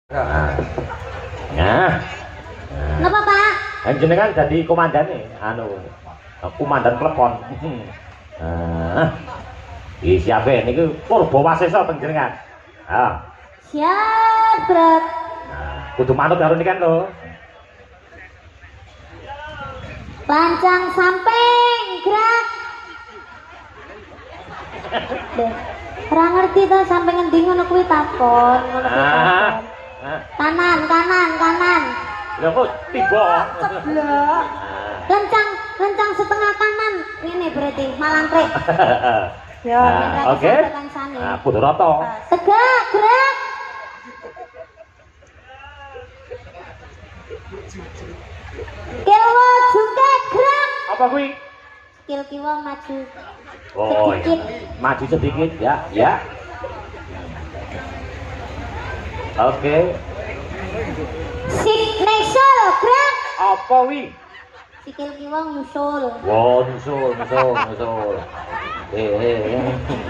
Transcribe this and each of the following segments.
Nah, nah, Napa, Pak? jenengan jadi komandan nih, komandan klepon. Nah, siapa ini Purwawasesa panjenengan. Ah, Siap, Bro. kudu manut karo nikan lho. Lancang samping, gerak. Deh, ora ngerti to sampe ngendi ngono kuwi takon, ngono kuwi takon. Kanan, kanan, kanan. Lha kok tiba. Ceblok. Lencang setengah kanan. Ini berarti malangkrik. Ya, oke. Nah, kudu rata. Tegak, gerak. Kiwa jungkek gerak. Apa kuwi? Kil kiwa maju. Oh, sedikit. Maju sedikit ya, ya. Oke. Signature gerak. Apa wi? Sikil kiwa nyusul. Wow, nyusul.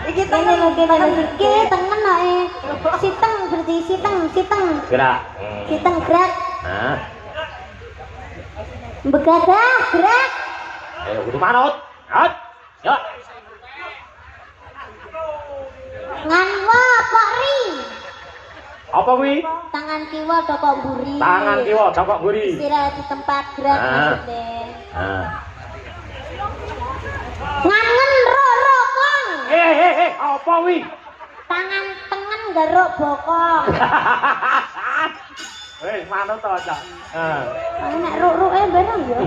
Iki tengen iki tengen ae. Siteng berarti siteng. Gerak. Siteng gerak. Nah, Begadah gerak. ayo kudu manut. Hat. Ya. Nganwa pori. Apa kuwi? Tangan kiwa dokok mburi. Tangan kiwa cokok guri. Istirahat di tempat gerak maksudnya. Nah. Ngangen ro kong. Apa wi? Tangan tengen garuk bokong. Wes manut to, Cak. Nah. Nek ruk-ruke bareng ya.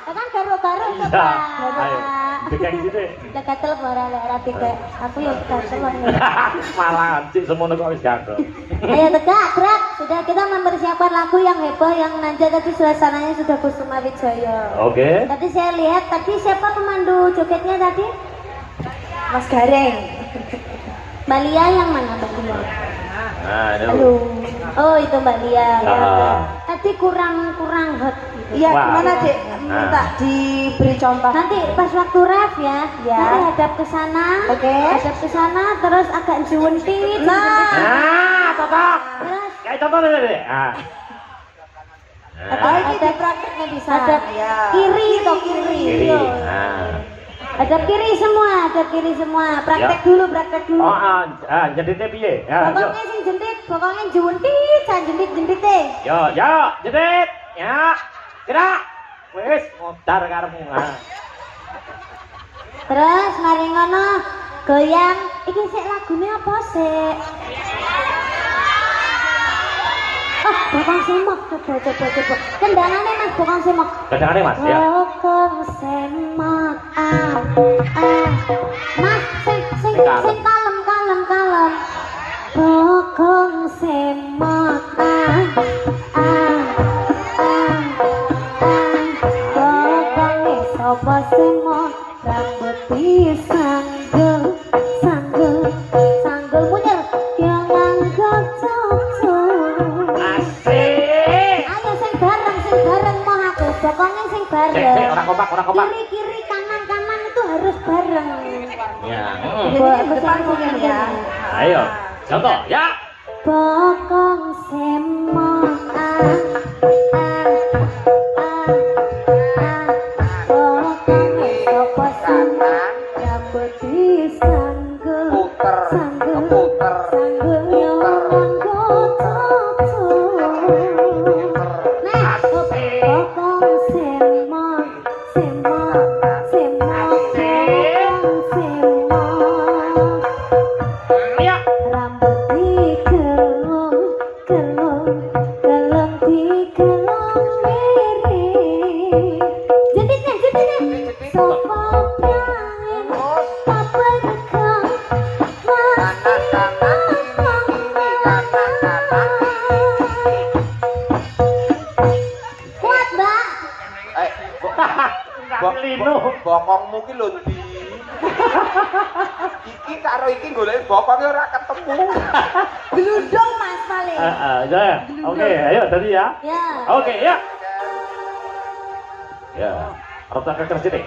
Kan garuk-garuk to, Pak. Ayo. Dikek sithik. Lah gatel ora dikek. Aku ya gatel. Malah cik semono kok wis gatel. Ayo tegak, gerak. Sudah kita mempersiapkan lagu yang heboh yang nanti tadi suasananya sudah Kusuma Wijaya. Oke. Tadi saya lihat tadi siapa pemandu jogetnya tadi? Mas Gareng. Mbak Lia yang mana Mbak Lia? Nah, itu. Aduh. Oh, itu Mbak Lia. Ya. Ah. Tadi kurang hot. Iya, Wah. gimana Dek? Minta diberi contoh. Nanti pas waktu ref ya, Ya. nanti hadap ke sana. Oke. Hadap ke sana terus agak juwentit. Nah, cocok. Terus Kayak contoh deh. Ah. Oh, ini diprakteknya bisa. hadap Ya. kiri atau kiri. Kiri. Yo. Nah. Hadap kiri semua. Praktek Ya. dulu, praktek dulu. Oh, jedite piye? Ya, yo. Bokongnya sing jentit, bokongnya juwentit, saya jentit-jentite. Yo, jedit. Ya. Gerak. Wis modar karepmu. Ah. Terus mari ngono goyang. Iki sik lagune apa sik? Oh, bokong semok. Coba. Kendangane Mas bokong semok. Kadang-kadang Mas, ya. Bokong semok. Mas, sing kalem. Bokong semok. Bokonge sapa semok rambut disanggel munyer yang anggap cocok. Asik. Ayo sing bareng mau aku. Pokoknya sing Sik, bareng. ora kompak. Kiri kanan itu harus bareng. Ya. Depan mungkin ya. Ayo. Contoh, ya. Bokong semok bokonge sapa semok rambut disanggel sanggel yo anggap cocok. Nah, bokong semok Ayo. rambut digelung digelung miring. Jentitnya sapa prangen apa rekam kuat Mbak. Lino. Bokongmu ki lho ndi? Iki karo iki golek bokonge ora ketemu. Gelundung Mas paling. Ya. Oke, ayo tadi ya. Ya. Oke, ya. Ya. Rata keker sini.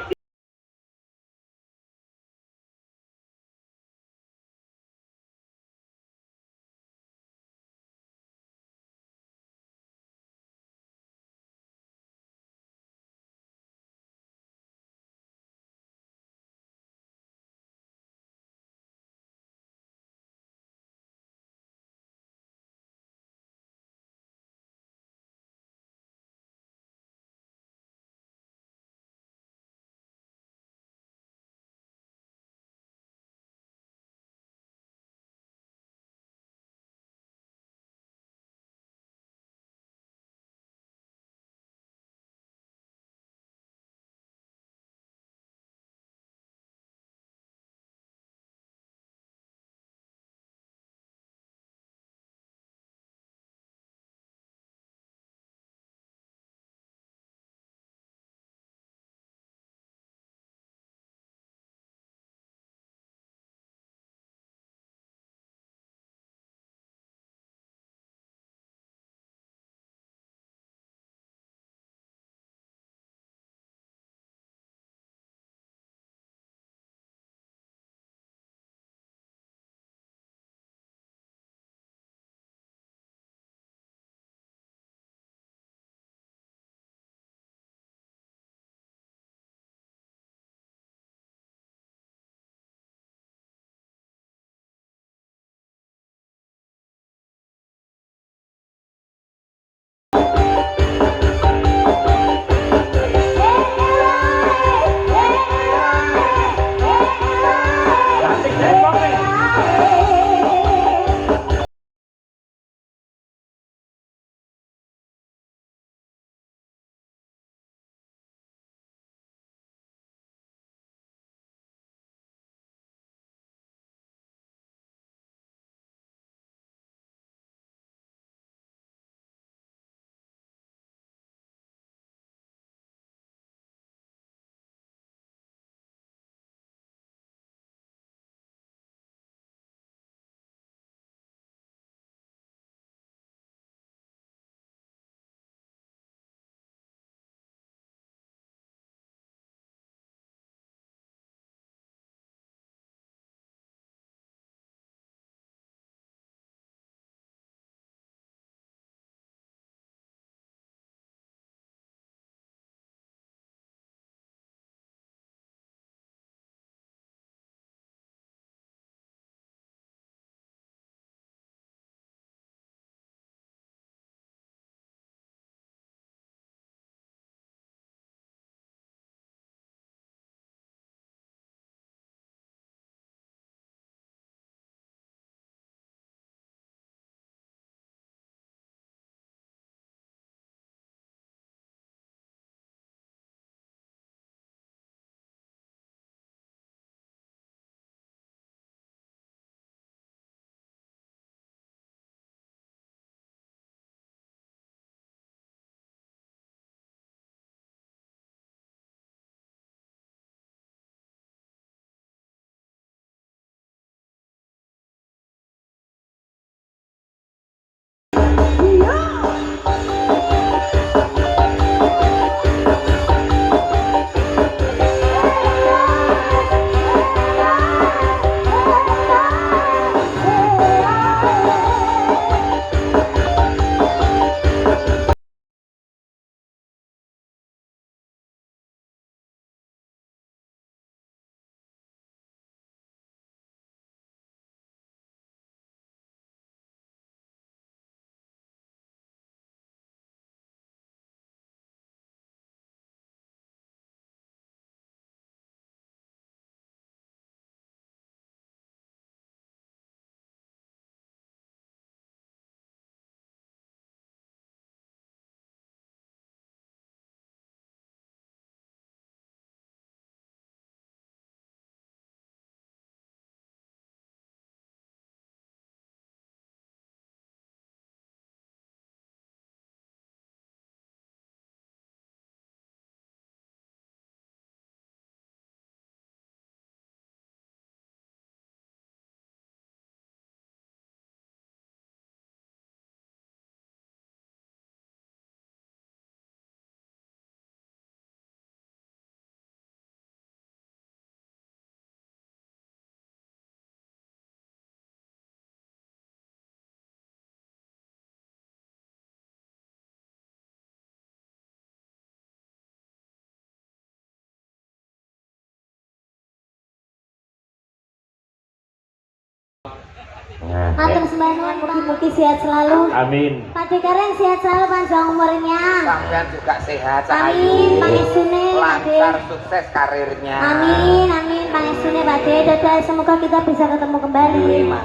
Matur sembah nuwun mugi-mugi sehat selalu. Amin. Pak Dekareng sehat selalu panjang umurnya. Sampean juga sehat, Amin, pangestune Pak De. lancar sukses karirnya. Amin, amin, pangestune Pak De. Dadah, semoga kita bisa ketemu kembali. Terima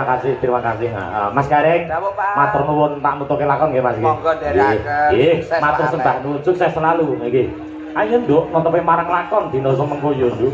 kasih. Terima kasih. Nah, Mas Gareng, Dawuh, Pak. matur nuwun tak nutuke lakon nggih Mas nggih. Monggo ndherekaken. Nggih, Sukses, matur Pak sembah Alex. nuwun, sukses selalu nggih. Ayo Nduk, nutupe marang lakon dina semengko yo Nduk.